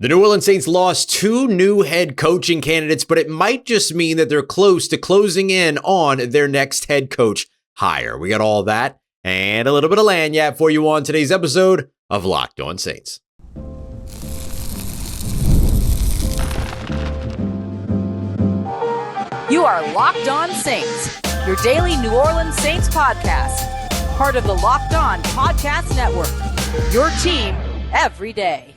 The New Orleans Saints lost two new head coaching candidates, but it might just mean that they're close to closing in on their next head coach hire. We got all that and a little bit of lanyard for you on today's episode of Locked On Saints. You are Locked On Saints, your daily New Orleans Saints podcast, part of the Locked On Podcast Network, your team every day.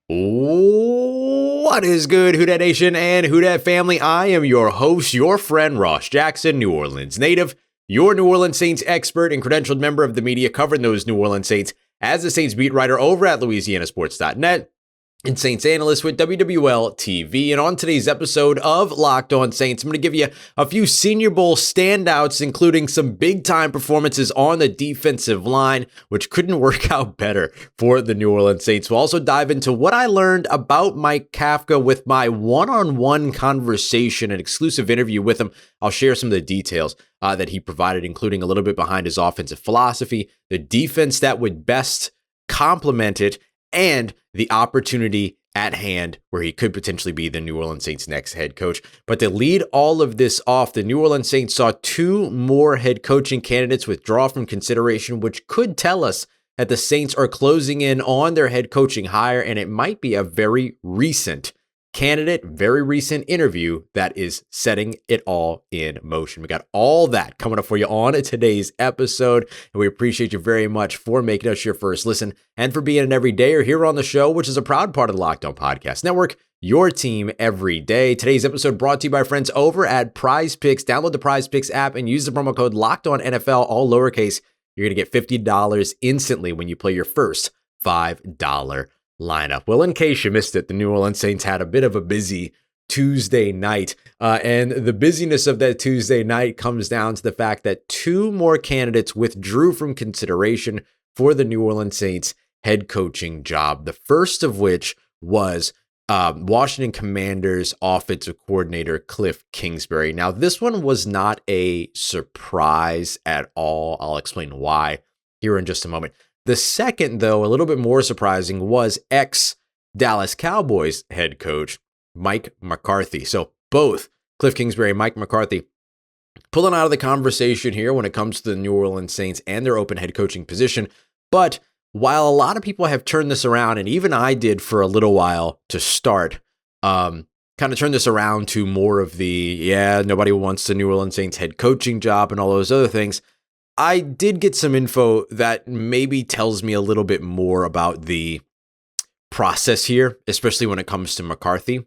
What is good, Who Dat Nation and Who Dat family? I am your host, your friend Ross Jackson, New Orleans native, your New Orleans Saints expert and credentialed member of the media covering those New Orleans Saints as the Saints beat writer over at LouisianaSports.net and Saints analyst with WWL TV. And on today's episode of Locked On Saints, I'm going to give you a few Senior Bowl standouts, including some big-time performances on the defensive line, which couldn't work out better for the New Orleans Saints. We'll also dive into what I learned about Mike Kafka with my one-on-one conversation, an exclusive interview with him. I'll share some of the details that he provided, including a little bit behind his offensive philosophy, the defense that would best complement it, and the opportunity at hand where he could potentially be the New Orleans Saints' next head coach. But to lead all of this off, the New Orleans Saints saw two more head coaching candidates withdraw from consideration, which could tell us that the Saints are closing in on their head coaching hire, and it might be a very recent candidate, very recent interview that is setting it all in motion. We got all that coming up for you on today's episode, and we appreciate you very much for making us your first listen and for being an everydayer here on the show, which is a proud part of the Locked On Podcast Network, your team every day. Today's episode brought to you by friends over at Prize Picks. Download the Prize Picks app and use the promo code LOCKEDONNFL, all lowercase. You're going to get $50 instantly when you play your first $5 lineup. Well, in case you missed it, the New Orleans Saints had a bit of a busy Tuesday night, and the busyness of that Tuesday night comes down to the fact that two more candidates withdrew from consideration for the New Orleans Saints head coaching job. The first of which was Washington Commanders offensive coordinator Kliff Kingsbury. Now, this one was not a surprise at all. I'll explain why here in just a moment. The second, though, a little bit more surprising, was ex-Dallas Cowboys head coach Mike McCarthy. So both Kliff Kingsbury and Mike McCarthy pulling out of the conversation here when it comes to the New Orleans Saints and their open head coaching position. But while a lot of people have turned this around, and even I did for a little while to start, kind of turn this around to more of the, nobody wants the New Orleans Saints head coaching job and all those other things, I did get some info that maybe tells me a little bit more about the process here, especially when it comes to McCarthy.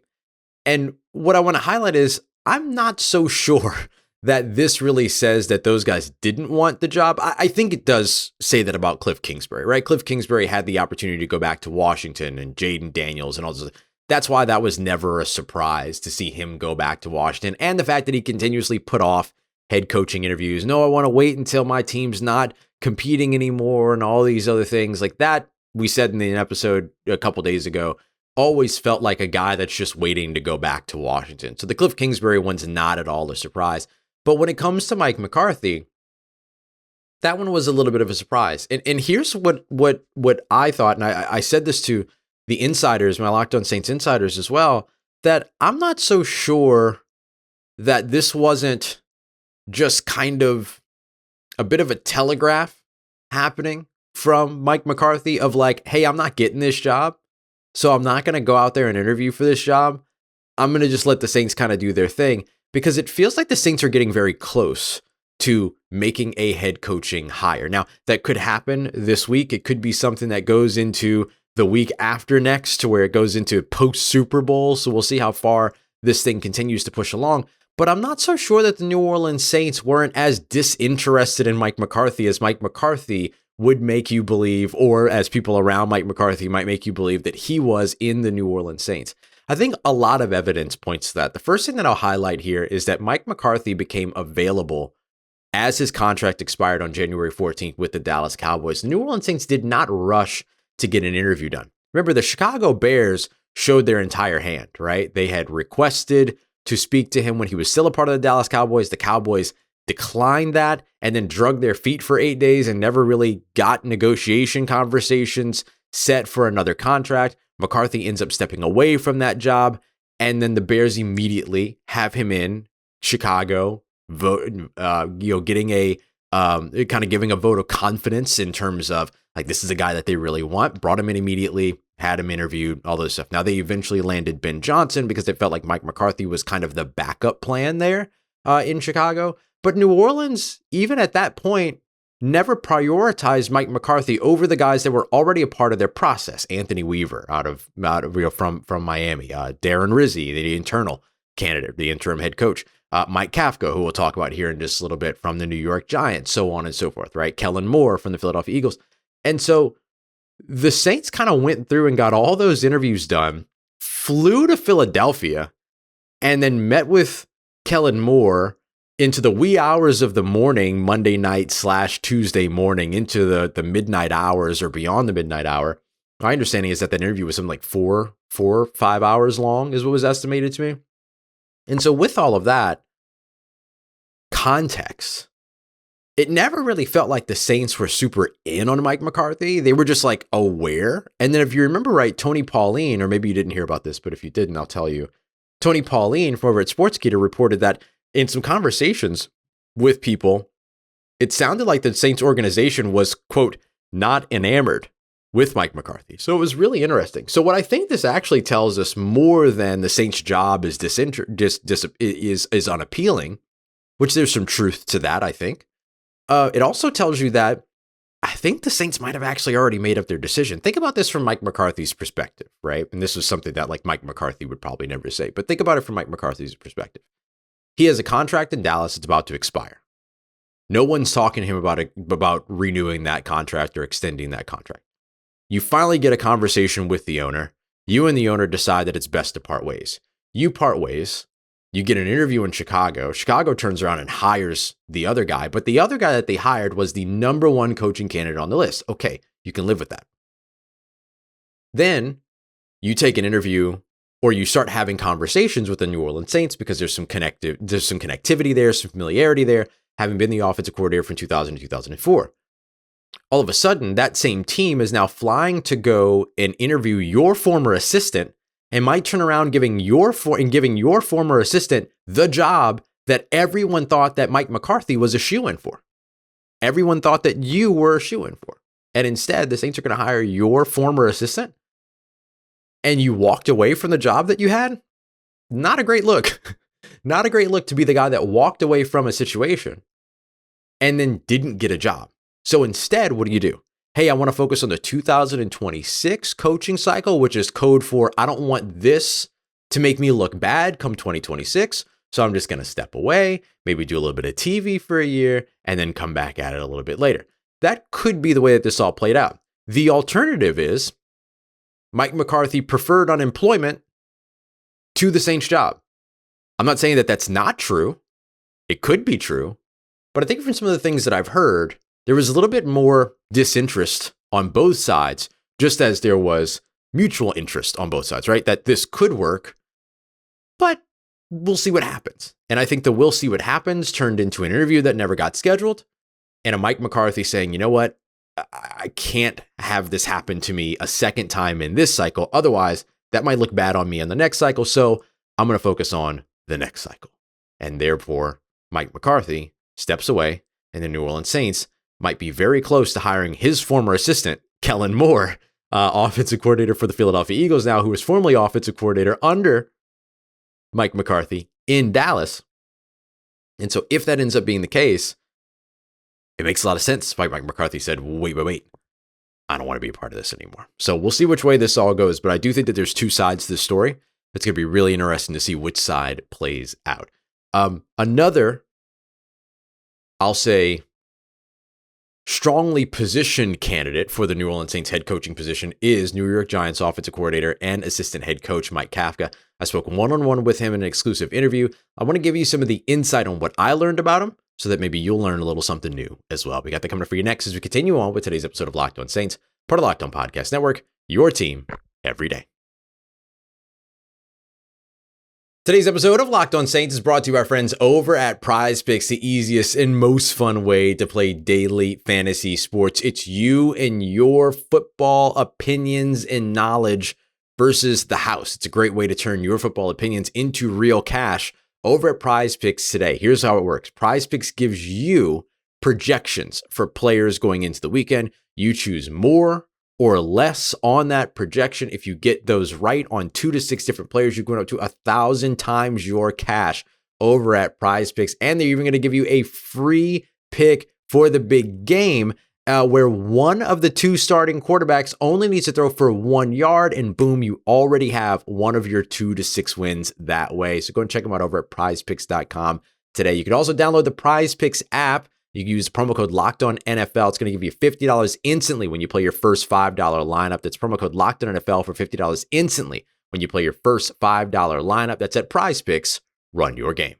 And what I want to highlight is I'm not so sure that this really says that those guys didn't want the job. I think it does say that about Kliff Kingsbury, right? Kliff Kingsbury had the opportunity to go back to Washington and Jaden Daniels and all those. That's why that was never a surprise to see him go back to Washington. And the fact that he continuously put off head coaching interviews. No, I want to wait until my team's not competing anymore and all these other things like that. We said in the episode a couple days ago, always felt like a guy that's just waiting to go back to Washington. So the Kliff Kingsbury one's not at all a surprise. But when it comes to Mike McCarthy, that one was a little bit of a surprise. And here's what I thought, and I said this to the insiders, my Locked On Saints insiders as well, that I'm not so sure that this wasn't just kind of a bit of a telegraph happening from Mike McCarthy of like, hey, I'm not getting this job, so I'm not going to go out there and interview for this job. I'm going to just let the Saints kind of do their thing, because it feels like the Saints are getting very close to making a head coaching hire. Now, that could happen this week. It could be something that goes into the week after next, to where it goes into post Super Bowl. So we'll see how far this thing continues to push along. But I'm not so sure that the New Orleans Saints weren't as disinterested in Mike McCarthy as Mike McCarthy would make you believe, or as people around Mike McCarthy might make you believe that he was in the New Orleans Saints. I think a lot of evidence points to that. The first thing that I'll highlight here is that Mike McCarthy became available as his contract expired on January 14th with the Dallas Cowboys. The New Orleans Saints did not rush to get an interview done. Remember, the Chicago Bears showed their entire hand, right? They had requested to speak to him when he was still a part of the Dallas Cowboys. The Cowboys declined that and then drug their feet for 8 days and never really got negotiation conversations set for another contract. McCarthy ends up stepping away from that job, and then the Bears immediately have him in Chicago, getting a kind of giving a vote of confidence in terms of like, this is a guy that they really want. Brought him in immediately, had him interviewed, all those stuff. Now they eventually landed Ben Johnson because they felt like Mike McCarthy was kind of the backup plan there in Chicago. But New Orleans, even at that point, never prioritized Mike McCarthy over the guys that were already a part of their process. Anthony Weaver from Miami, Darren Rizzi, the internal candidate, the interim head coach, Mike Kafka, who we'll talk about here in just a little bit, from the New York Giants, so on and so forth, right? Kellen Moore from the Philadelphia Eagles. And so the Saints kind of went through and got all those interviews done, flew to Philadelphia, and then met with Kellen Moore into the wee hours of the morning, Monday night / Tuesday morning, into the midnight hours or beyond the midnight hour. My understanding is that interview was something like 4 or 5 hours long is what was estimated to me. And so with all of that context, it never really felt like the Saints were super in on Mike McCarthy. They were just like aware. And then if you remember right, Tony Pauline, or maybe you didn't hear about this, but if you didn't, I'll tell you. Tony Pauline from over at Sportskeeda reported that in some conversations with people, it sounded like the Saints organization was, quote, not enamored with Mike McCarthy. So it was really interesting. So what I think this actually tells us, more than the Saints' job is is unappealing, which there's some truth to that, I think. It also tells you that I think the Saints might have actually already made up their decision. Think about this from Mike McCarthy's perspective, right? And this was something that like Mike McCarthy would probably never say, but think about it from Mike McCarthy's perspective. He has a contract in Dallas that's about to expire. No one's talking to him about renewing that contract or extending that contract. You finally get a conversation with the owner. You and the owner decide that it's best to part ways. You part ways. You get an interview in Chicago. Chicago turns around and hires the other guy, but the other guy that they hired was the number one coaching candidate on the list. Okay, you can live with that. Then you take an interview, or you start having conversations with the New Orleans Saints because there's some connectivity there, some familiarity there, having been the offensive coordinator from 2000 to 2004. All of a sudden, that same team is now flying to go and interview your former assistant, and might turn around giving your former assistant the job that everyone thought that Mike McCarthy was a shoo-in for. Everyone thought that you were a shoo-in for. And instead, the Saints are going to hire your former assistant, and you walked away from the job that you had? Not a great look. Not a great look to be the guy that walked away from a situation and then didn't get a job. So instead, what do? Hey, I want to focus on the 2026 coaching cycle, which is code for I don't want this to make me look bad come 2026. So I'm just going to step away, maybe do a little bit of TV for a year, and then come back at it a little bit later. That could be the way that this all played out. The alternative is Mike McCarthy preferred unemployment to the Saints job. I'm not saying that that's not true. It could be true. But I think from some of the things that I've heard, there was a little bit more disinterest on both sides, just as there was mutual interest on both sides, right? That this could work, but we'll see what happens. And I think the we'll see what happens turned into an interview that never got scheduled, and a Mike McCarthy saying, you know what? I can't have this happen to me a second time in this cycle. Otherwise, that might look bad on me in the next cycle. So I'm going to focus on the next cycle. And therefore, Mike McCarthy steps away, and the New Orleans Saints might be very close to hiring his former assistant, Kellen Moore, offensive coordinator for the Philadelphia Eagles now, who was formerly offensive coordinator under Mike McCarthy in Dallas. And so if that ends up being the case, it makes a lot of sense. Mike McCarthy said, wait. I don't want to be a part of this anymore. So we'll see which way this all goes. But I do think that there's two sides to this story. It's going to be really interesting to see which side plays out. Another, I'll say, strongly positioned candidate for the New Orleans Saints head coaching position is New York Giants offensive coordinator and assistant head coach Mike Kafka. I spoke one-on-one with him in an exclusive interview. I want to give you some of the insight on what I learned about him, so that maybe you'll learn a little something new as well. We got that coming up for you next as we continue on with today's episode of Locked On Saints, part of Locked On Podcast Network, your team every day. Today's episode of Locked On Saints is brought to you by our friends over at Prize Picks, the easiest and most fun way to play daily fantasy sports. It's you and your football opinions and knowledge versus the house. It's a great way to turn your football opinions into real cash over at Prize Picks today. Here's how it works. Prize Picks gives you projections for players going into the weekend. You choose more or less on that projection. If you get those right on 2 to 6 different players, you're going up to 1,000 times your cash over at Prize Picks. And they're even going to give you a free pick for the big game where one of the 2 starting quarterbacks only needs to throw for 1 yard, and boom, you already have one of your 2 to 6 wins that way. So go and check them out over at prizepicks.com today. You can also download the Prize Picks app. You can use the promo code LOCKEDONNFL. It's going to give you $50 instantly when you play your first $5 lineup. That's promo code LOCKEDONNFL for $50 instantly when you play your first $5 lineup. That's at Prize Picks. Run your game.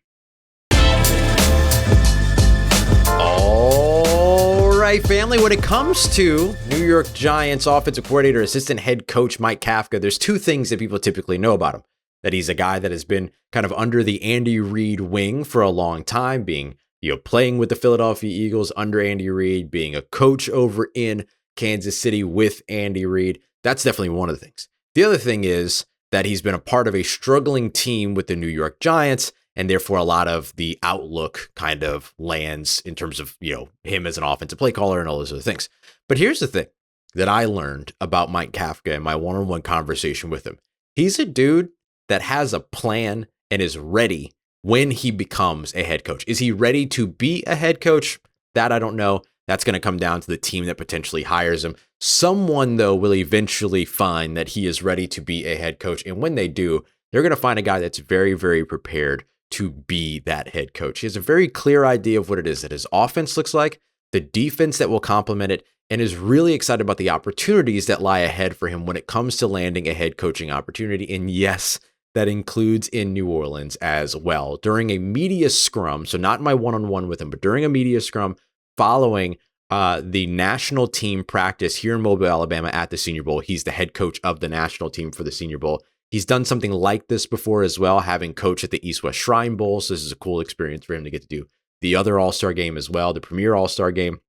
All right, family. When it comes to New York Giants offensive coordinator, assistant head coach Mike Kafka, there's 2 things that people typically know about him. That he's a guy that has been kind of under the Andy Reid wing for a long time, being playing with the Philadelphia Eagles under Andy Reid, being a coach over in Kansas City with Andy Reid. That's definitely one of the things. The other thing is that he's been a part of a struggling team with the New York Giants, and therefore a lot of the outlook kind of lands in terms of, him as an offensive play caller and all those other things. But here's the thing that I learned about Mike Kafka in my one-on-one conversation with him. He's a dude that has a plan and is ready when he becomes a head coach. Is he ready to be a head coach? That I don't know. That's going to come down to the team that potentially hires him. Someone, though, will eventually find that he is ready to be a head coach. And when they do, they're going to find a guy that's very, very prepared to be that head coach. He has a very clear idea of what it is that his offense looks like, the defense that will complement it, and is really excited about the opportunities that lie ahead for him when it comes to landing a head coaching opportunity. And yes, that includes in New Orleans as well. During a media scrum, so not my one-on-one with him, but during a media scrum following the national team practice here in Mobile, Alabama at the Senior Bowl. He's the head coach of the national team for the Senior Bowl. He's done something like this before as well, having coached at the East-West Shrine Bowl. So this is a cool experience for him to get to do the other All-Star game as well, the premier All-Star game.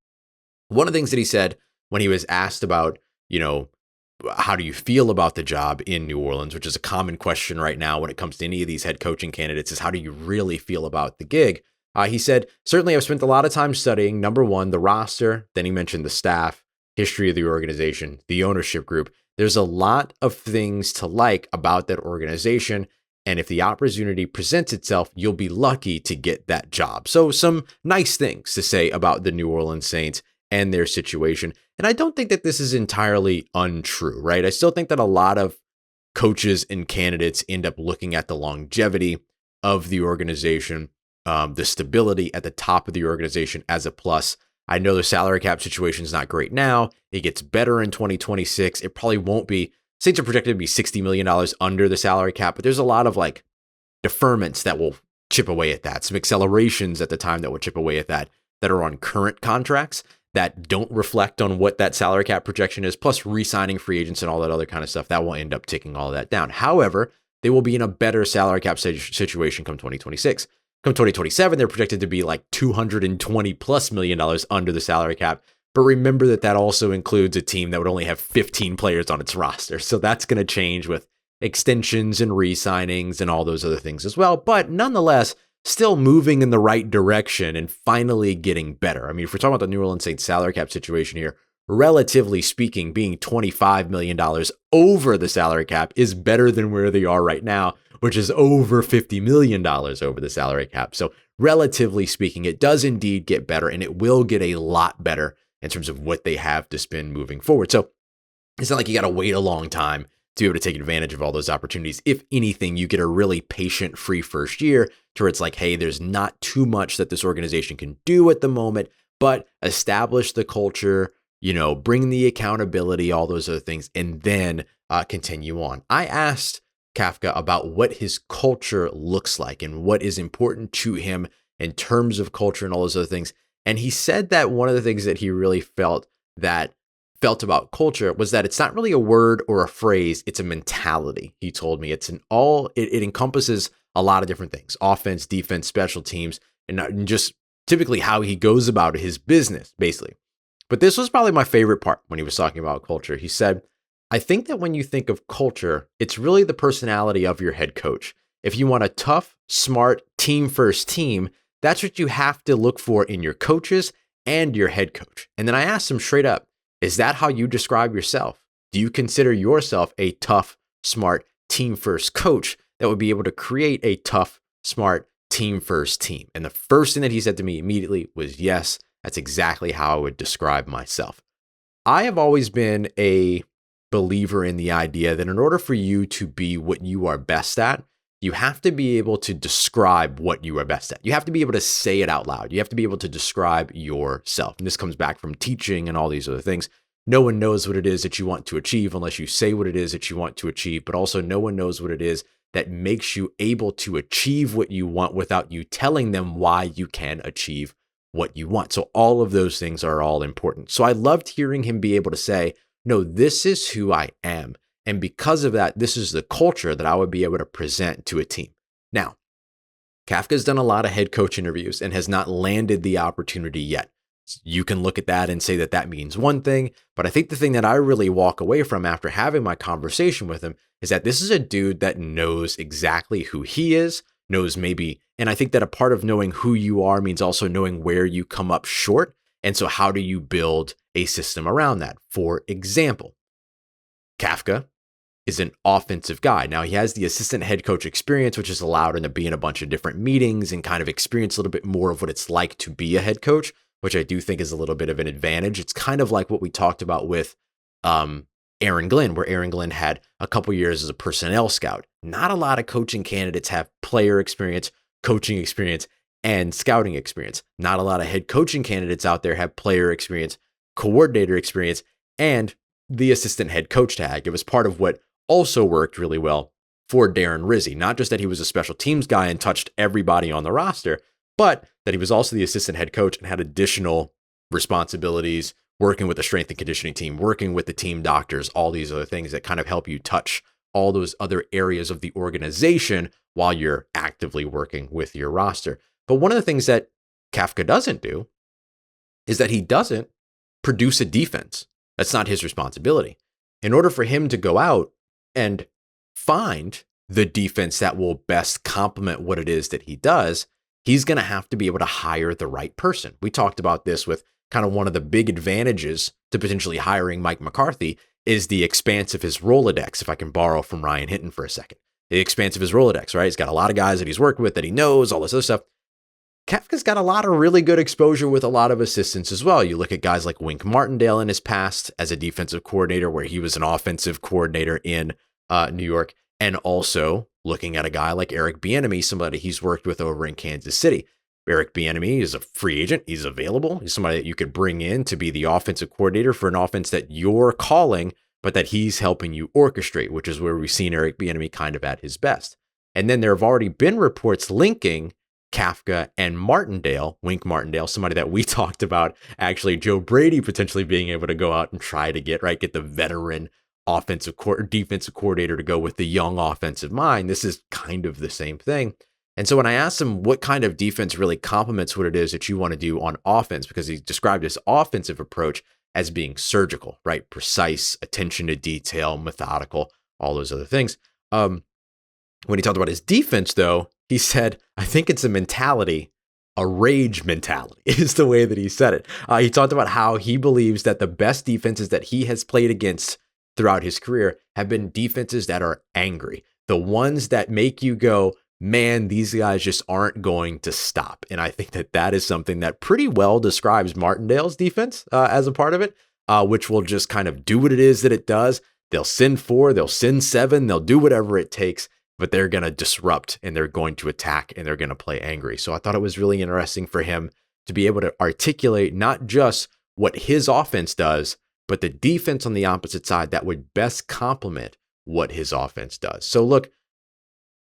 One of the things that he said when he was asked about, how do you feel about the job in New Orleans, which is a common question right now when it comes to any of these head coaching candidates, is how do you really feel about the gig? He said, certainly I've spent a lot of time studying, number one, the roster. Then he mentioned the staff, history of the organization, the ownership group. There's a lot of things to like about that organization. And if the opportunity presents itself, you'll be lucky to get that job. So some nice things to say about the New Orleans Saints and their situation. And I don't think that this is entirely untrue, right? I still think that a lot of coaches and candidates end up looking at the longevity of the organization, the stability at the top of the organization as a plus. I know the salary cap situation is not great now. It gets better in 2026. It probably won't be. Saints are projected to be $60 million under the salary cap, but there's a lot of deferments that will chip away at that. Some accelerations at the time that will chip away at that are on current contracts that don't reflect on what that salary cap projection is, plus re-signing free agents and all that other kind of stuff. That will end up ticking all of that down. However, they will be in a better salary cap situation come 2026. Come 2027, they're projected to be $220+ million under the salary cap. But remember that also includes a team that would only have 15 players on its roster. So that's going to change with extensions and re-signings and all those other things as well. But nonetheless, still moving in the right direction and finally getting better. I mean, if we're talking about the New Orleans Saints salary cap situation here, relatively speaking, being $25 million over the salary cap is better than where they are right now, which is over $50 million over the salary cap. So relatively speaking, it does indeed get better, and it will get a lot better in terms of what they have to spend moving forward. So it's not like you got to wait a long time to be able to take advantage of all those opportunities. If anything, you get a really patient-free first year to where it's hey, there's not too much that this organization can do at the moment, but establish the culture, bring the accountability, all those other things, and then continue on. I asked Kafka about what his culture looks like and what is important to him in terms of culture and all those other things. And he said that one of the things that he really felt about culture was that it's not really a word or a phrase, it's a mentality. He told me it encompasses a lot of different things: offense, defense, special teams, and just typically how he goes about his business, basically. But this was probably my favorite part when he was talking about culture. He said, I think that when you think of culture, it's really the personality of your head coach. If you want a tough, smart, team-first team, that's what you have to look for in your coaches and your head coach. And then I asked him straight up, is that how you describe yourself? Do you consider yourself a tough, smart, team-first coach that would be able to create a tough, smart, team-first team? And the first thing that he said to me immediately was, yes, that's exactly how I would describe myself. I have always been a believer in the idea that in order for you to be what you are best at, you have to be able to describe what you are best at. You have to be able to say it out loud. You have to be able to describe yourself. And this comes back from teaching and all these other things. No one knows what it is that you want to achieve unless you say what it is that you want to achieve, but also no one knows what it is that makes you able to achieve what you want without you telling them why you can achieve what you want. So all of those things are all important. So I loved hearing him be able to say, no, this is who I am. And because of that, this is the culture that I would be able to present to a team. Now, Kafka's done a lot of head coach interviews and has not landed the opportunity yet. You can look at that and say that that means one thing, but I think the thing that I really walk away from after having my conversation with him is that this is a dude that knows exactly who he is, knows maybe, and I think that a part of knowing who you are means also knowing where you come up short. And so how do you build a system around that? For example, Kafka is an offensive guy. Now he has the assistant head coach experience, which has allowed him to be in a bunch of different meetings and kind of experience a little bit more of what it's like to be a head coach, which I do think is a little bit of an advantage. It's kind of like what we talked about with Aaron Glenn, where Aaron Glenn had a couple years as a personnel scout. Not a lot of coaching candidates have player experience, coaching experience, and scouting experience. Not a lot of head coaching candidates out there have player experience, coordinator experience, and the assistant head coach tag. It was part of what also worked really well for Darren Rizzi. Not just that he was a special teams guy and touched everybody on the roster, but that he was also the assistant head coach and had additional responsibilities, working with the strength and conditioning team, working with the team doctors, all these other things that kind of help you touch all those other areas of the organization while you're actively working with your roster. But one of the things that Kafka doesn't do is that he doesn't produce a defense. That's not his responsibility. In order for him to go out and find the defense that will best complement what it is that he does, he's going to have to be able to hire the right person. We talked about this with kind of one of the big advantages to potentially hiring Mike McCarthy is the expanse of his Rolodex, if I can borrow from Ryan Hinton for a second. The expanse of his Rolodex, right? He's got a lot of guys that he's worked with that he knows, all this other stuff. Kafka's got a lot of really good exposure with a lot of assistants as well. You look at guys like Wink Martindale in his past as a defensive coordinator, where he was an offensive coordinator in New York, and also looking at a guy like Eric Bieniemy, somebody he's worked with over in Kansas City. Eric Bieniemy is a free agent. He's available. He's somebody that you could bring in to be the offensive coordinator for an offense that you're calling, but that he's helping you orchestrate, which is where we've seen Eric Bieniemy kind of at his best. And then there have already been reports linking Kafka and Martindale, Wink Martindale, somebody that we talked about, actually Joe Brady potentially being able to go out and try to get the veteran defensive coordinator to go with the young offensive mind. This is kind of the same thing. And so when I asked him what kind of defense really complements what it is that you want to do on offense, because he described his offensive approach as being surgical, right? Precise, attention to detail, methodical, all those other things. When he talked about his defense, though, he said, I think it's a mentality, a rage mentality is the way that he said it. He talked about how he believes that the best defenses that he has played against throughout his career have been defenses that are angry. The ones that make you go, man, these guys just aren't going to stop. And I think that that is something that pretty well describes Martindale's defense as a part of it, which will just kind of do what it is that it does. They'll send 4, they'll send 7, they'll do whatever it takes, but they're going to disrupt and they're going to attack and they're going to play angry. So I thought it was really interesting for him to be able to articulate not just what his offense does, but the defense on the opposite side that would best complement what his offense does. So look,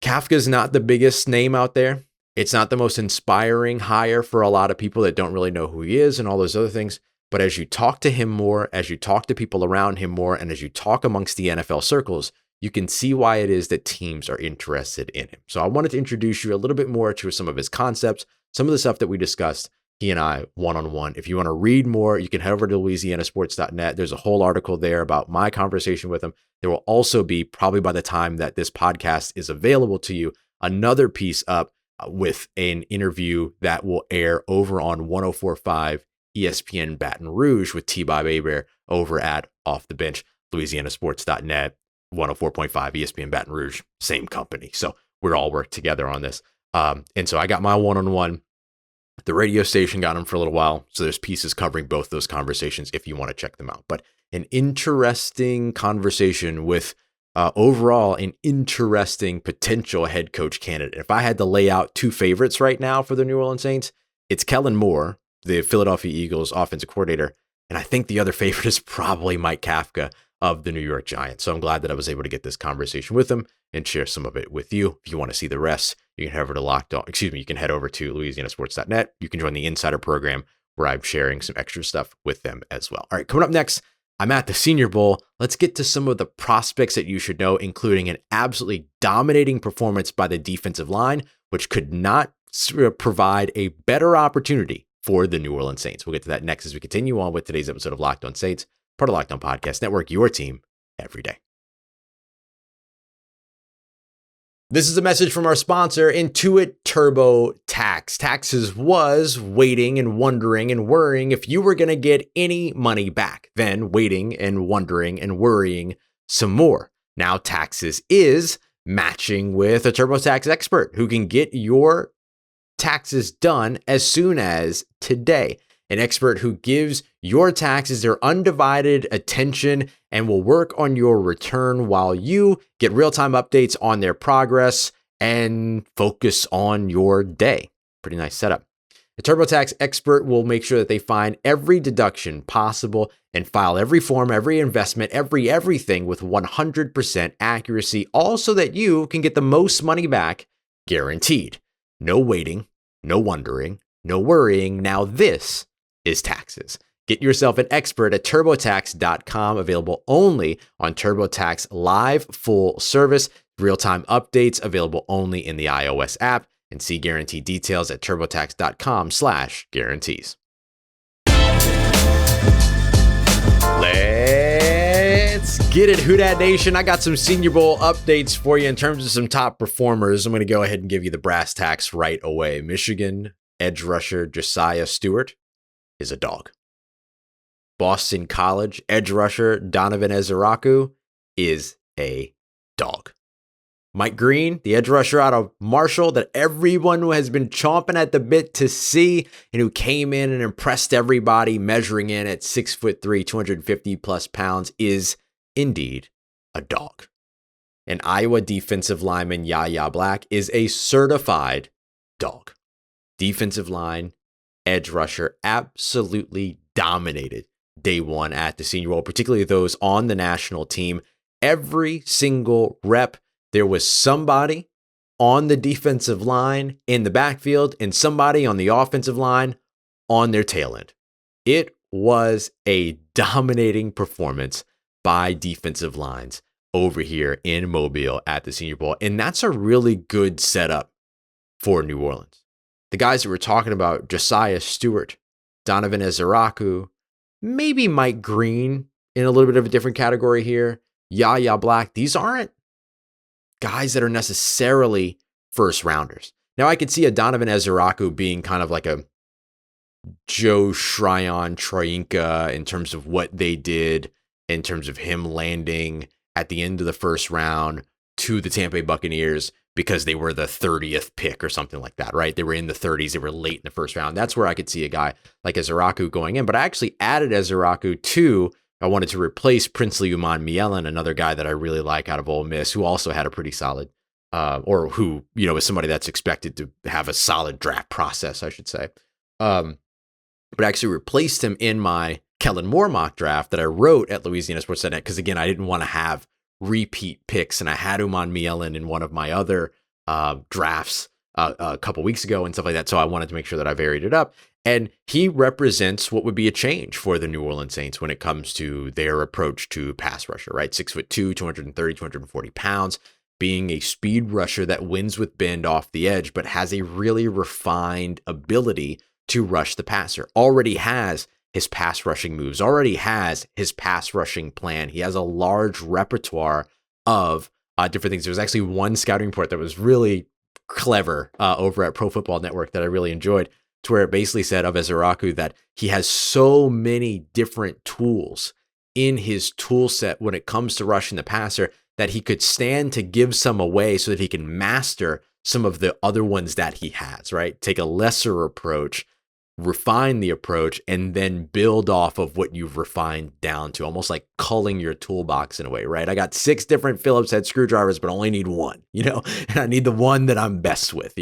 Kafka's not the biggest name out there. It's not the most inspiring hire for a lot of people that don't really know who he is and all those other things. But as you talk to him more, as you talk to people around him more, and as you talk amongst the NFL circles, you can see why it is that teams are interested in him. So I wanted to introduce you a little bit more to some of his concepts, some of the stuff that we discussed, he and I one-on-one. If you want to read more, you can head over to louisianasports.net. There's a whole article there about my conversation with him. There will also be, probably by the time that this podcast is available to you, another piece up with an interview that will air over on 104.5 ESPN Baton Rouge with T-Bob Hebert over at Off the Bench, louisianasports.net, 104.5 ESPN Baton Rouge, same company. So we're all work together on this. And so I got my one-on-one. The radio station got him for a little while. So there's pieces covering both those conversations if you want to check them out. But an interesting conversation with overall an interesting potential head coach candidate. If I had to lay out two favorites right now for the New Orleans Saints, it's Kellen Moore, the Philadelphia Eagles offensive coordinator. And I think the other favorite is probably Mike Kafka of the New York Giants. So I'm glad that I was able to get this conversation with him and share some of it with you. If you want to see the rest, you can head over to you can head over to louisianasports.net. You can join the Insider program where I'm sharing some extra stuff with them as well. All right, coming up next, I'm at the Senior Bowl. Let's get to some of the prospects that you should know, including an absolutely dominating performance by the defensive line, which could not provide a better opportunity for the New Orleans Saints. We'll get to that next as we continue on with today's episode of Locked On Saints, part of Locked On Podcast Network, your team every day. This is a message from our sponsor, Intuit TurboTax. Taxes was waiting and wondering and worrying if you were going to get any money back, then waiting and wondering and worrying some more. Now Taxes is matching with a TurboTax expert who can get your taxes done as soon as today. An expert who gives your taxes their undivided attention and will work on your return while you get real-time updates on their progress and focus on your day. Pretty nice setup. The TurboTax expert will make sure that they find every deduction possible and file every form, every investment, everything with 100% accuracy, all so that you can get the most money back guaranteed. No waiting, no wondering, no worrying. Now this is taxes. Get yourself an expert at TurboTax.com, available only on TurboTax Live full service. Real-time updates available only in the iOS app, and see guarantee details at TurboTax.com/guarantees. Let's get it, Who Dat Nation. I got some Senior Bowl updates for you in terms of some top performers. I'm going to go ahead and give you the brass tacks right away. Michigan edge rusher Josiah Stewart is a dog. Boston College edge rusher Donovan Ezeiruaku is a dog. Mike Green, the edge rusher out of Marshall that everyone has been chomping at the bit to see and who came in and impressed everybody, measuring in at 6'3", 250 plus pounds, is indeed a dog. And Iowa defensive lineman Yahya is a certified dog. Defensive line, edge rusher, absolutely dominated day one at the Senior Bowl, particularly those on the national team. Every single rep, there was somebody on the defensive line in the backfield and somebody on the offensive line on their tail end. It was a dominating performance by defensive lines over here in Mobile at the Senior Bowl. And that's a really good setup for New Orleans. The guys that we're talking about, Josiah Stewart, Donovan Ezeiruaku, maybe Mike Green in a little bit of a different category here, Yahya, these aren't guys that are necessarily first rounders. Now I could see a Donovan Ezeiruaku being kind of like a Joe Troyinka in terms of what they did, in terms of him landing at the end of the first round to the Tampa Bay Buccaneers because they were the 30th pick or something like that, right? They were in the 30s. They were late in the first round. That's where I could see a guy like Ezeiruaku going in. But I actually added Ezeiruaku to, I wanted to replace Princely Umanmielen, another guy that I really like out of Ole Miss, who also had a pretty solid, or who, is somebody that's expected to have a solid draft process, I should say. But I actually replaced him in my Kellen Moore mock draft that I wrote at louisianasports.net because, again, I didn't want to have repeat picks, and I had Umanmielen in one of my other drafts a couple weeks ago and stuff like that, so I wanted to make sure that I varied it up. And he represents what would be a change for the New Orleans Saints when it comes to their approach to pass rusher, right? 6'2", 230, 240 pounds, being a speed rusher that wins with bend off the edge, but has a really refined ability to rush the passer, already has his pass rushing moves, already has his pass rushing plan. He has a large repertoire of different things. There was actually one scouting report that was really clever over at Pro Football Network that I really enjoyed, to where it basically said of Ezeiruaku that he has so many different tools in his tool set when it comes to rushing the passer that he could stand to give some away so that he can master some of the other ones that he has, right? Take a lesser approach, refine the approach, and then build off of what you've refined down to, almost like culling your toolbox in a way, right? I got 6 different Phillips head screwdrivers, but only need one, and I need the one that I'm best with,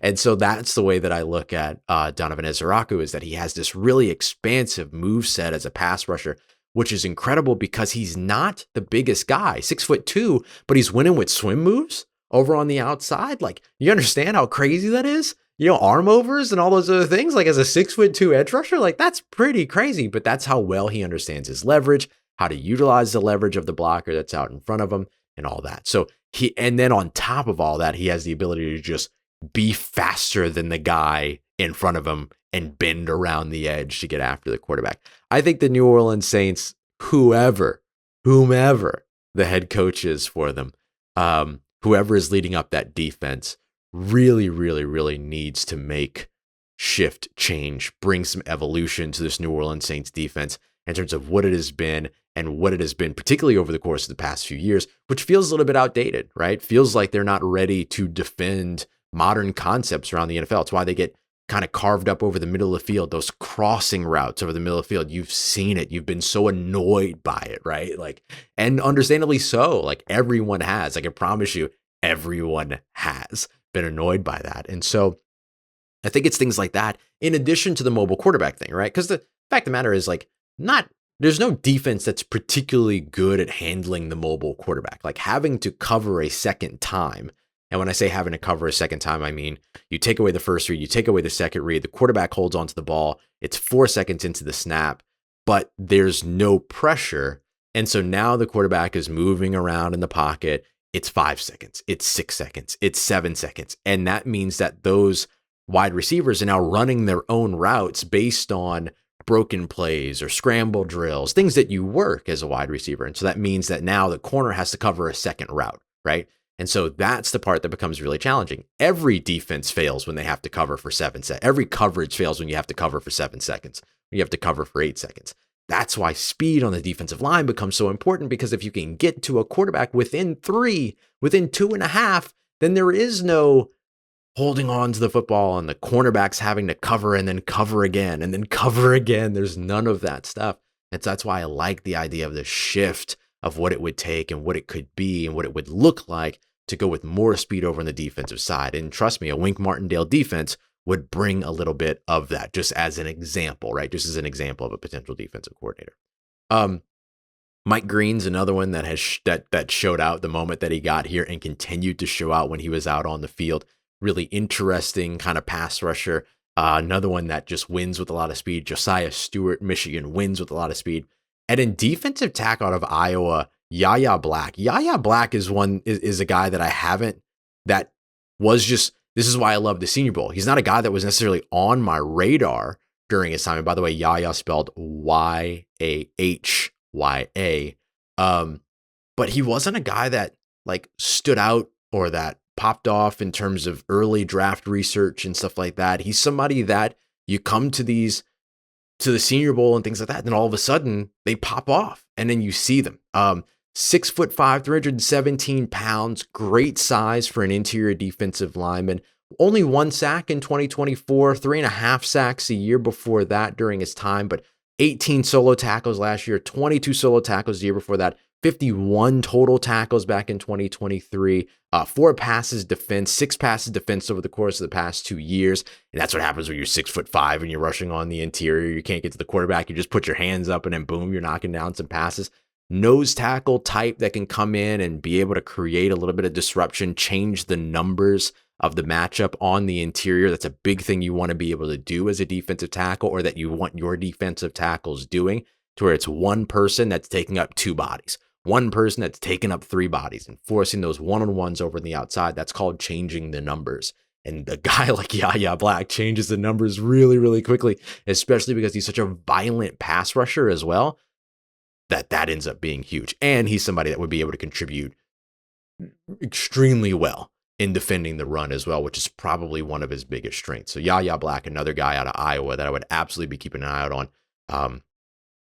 And so that's the way that I look at Donovan Ezeiruaku, is that he has this really expansive move set as a pass rusher, which is incredible because he's not the biggest guy, 6'2", but he's winning with swim moves over on the outside. Like, you understand how crazy that is? Arm overs and all those other things, like as a 6'2" edge rusher, like that's pretty crazy, but that's how well he understands his leverage, how to utilize the leverage of the blocker that's out in front of him and all that. So and then on top of all that, he has the ability to just be faster than the guy in front of him and bend around the edge to get after the quarterback. I think the New Orleans Saints, whomever the head coach is for them, whoever is leading up that defense, really, really, really needs to make change, bring some evolution to this New Orleans Saints defense in terms of what it has been and what it has been, particularly over the course of the past few years, which feels a little bit outdated, right? Feels like they're not ready to defend modern concepts around the NFL. It's why they get kind of carved up over the middle of the field, those crossing routes over the middle of the field. You've seen it. You've been so annoyed by it, right? And understandably so. Everyone has. I can promise you, everyone has been annoyed by that. And so I think it's things like that, in addition to the mobile quarterback thing, right? Because the fact of the matter is, there's no defense that's particularly good at handling the mobile quarterback, having to cover a second time. And when I say having to cover a second time, I mean, you take away the first read, you take away the second read, the quarterback holds onto the ball, it's 4 seconds into the snap, but there's no pressure. And so now the quarterback is moving around in the pocket. It's 5 seconds, it's 6 seconds, it's 7 seconds. And that means that those wide receivers are now running their own routes based on broken plays or scramble drills, things that you work as a wide receiver. And so that means that now the corner has to cover a second route, right? And so that's the part that becomes really challenging. Every defense fails when they have to cover for 7 seconds. Every coverage fails when you have to cover for 7 seconds. When you have to cover for 8 seconds. That's why speed on the defensive line becomes so important, because if you can get to a quarterback within 3, within 2.5, then there is no holding on to the football and the cornerbacks having to cover and then cover again and then cover again. There's none of that stuff. And so that's why I like the idea of the shift of what it would take and what it could be and what it would look like to go with more speed over on the defensive side. And trust me, a Wink Martindale defense would bring a little bit of that, just as an example, right? Just as an example of a potential defensive coordinator. Mike Green's another one that has that showed out the moment that he got here and continued to show out when he was out on the field. Really interesting kind of pass rusher. Another one that just wins with a lot of speed. Josiah Stewart, Michigan, wins with a lot of speed. And in defensive tackle out of Iowa, Yahya Black. Yahya Black is a guy that I haven't, that was just, this is why I love the Senior Bowl. He's not a guy that was necessarily on my radar during his time. And by the way, Yahya spelled Yahya. But he wasn't a guy that stood out or that popped off in terms of early draft research and stuff like that. He's somebody that you come to the Senior Bowl and things like that, and then all of a sudden they pop off and then you see them. 6'5", 317 pounds, great size for an interior defensive lineman. Only 1 sack in 2024, 3.5 sacks a year before that during his time, but 18 solo tackles last year, 22 solo tackles the year before that, 51 total tackles back in 2023, 4 passes defense, 6 passes defense over the course of the past 2 years. And that's what happens when you're 6'5" and you're rushing on the interior. You can't get to the quarterback. You just put your hands up and then boom, you're knocking down some passes. Nose tackle type that can come in and be able to create a little bit of disruption, change the numbers of the matchup on the interior. That's a big thing you want to be able to do as a defensive tackle, or that you want your defensive tackles doing, to where it's one person that's taking up 2 bodies, one person that's taking up 3 bodies, and forcing those one-on-ones over on the outside. That's called changing the numbers. And a guy like Yahya Black changes the numbers really, really quickly, especially because he's such a violent pass rusher as well, that ends up being huge. And he's somebody that would be able to contribute extremely well in defending the run as well, which is probably one of his biggest strengths. So Yahya Black, another guy out of Iowa that I would absolutely be keeping an eye out on.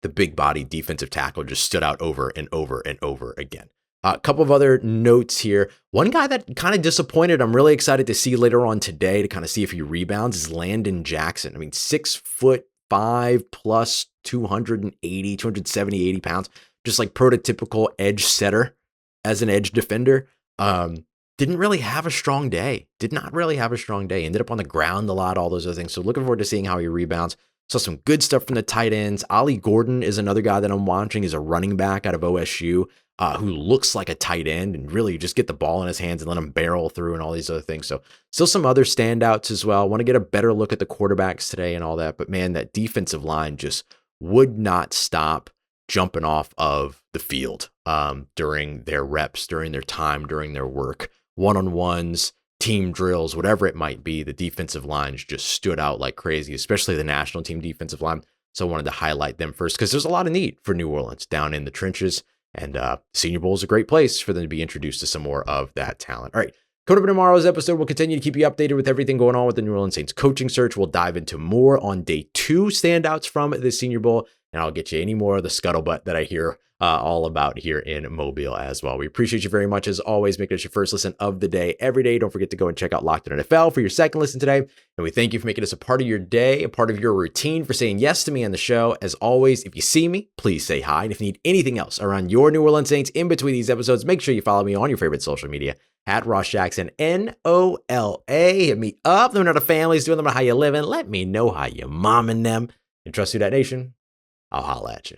The big body defensive tackle just stood out over and over and over again. A couple of other notes here. One guy that kind of disappointed, I'm really excited to see later on today to kind of see if he rebounds, is Landon Jackson. I mean, 6'5" plus 270, 80 pounds, just like prototypical edge setter as an edge defender. Didn't really have a strong day. Did not really have a strong day. Ended up on the ground a lot, all those other things. So looking forward to seeing how he rebounds. Saw some good stuff from the tight ends. Ollie Gordon is another guy that I'm watching. He's a running back out of OSU who looks like a tight end, and really just get the ball in his hands and let him barrel through and all these other things. So still some other standouts as well. Want to get a better look at the quarterbacks today and all that. But man, that defensive line just would not stop jumping off of the field during their reps, during their time, during their work, one-on-ones, team drills, whatever it might be. The defensive lines just stood out like crazy, especially the national team defensive line. So I wanted to highlight them first because there's a lot of need for New Orleans down in the trenches. And Senior Bowl is a great place for them to be introduced to some more of that talent. All right, coming up in tomorrow's episode, we'll continue to keep you updated with everything going on with the New Orleans Saints coaching search. We'll dive into more on day 2 standouts from the Senior Bowl, and I'll get you any more of the scuttlebutt that I hear all about here in Mobile as well. We appreciate you very much as always, making us your first listen of the day every day. Don't forget to go and check out Locked On NFL for your second listen today. And we thank you for making us a part of your day, a part of your routine, for saying yes to me on the show. As always, if you see me, please say hi. And if you need anything else around your New Orleans Saints in between these episodes, make sure you follow me on your favorite social media at Ross Jackson, NOLA. Hit me up. Let me know how the family's doing. Let me know how you living. Let me know how you momming them. And trust you, that nation. I'll holla at you.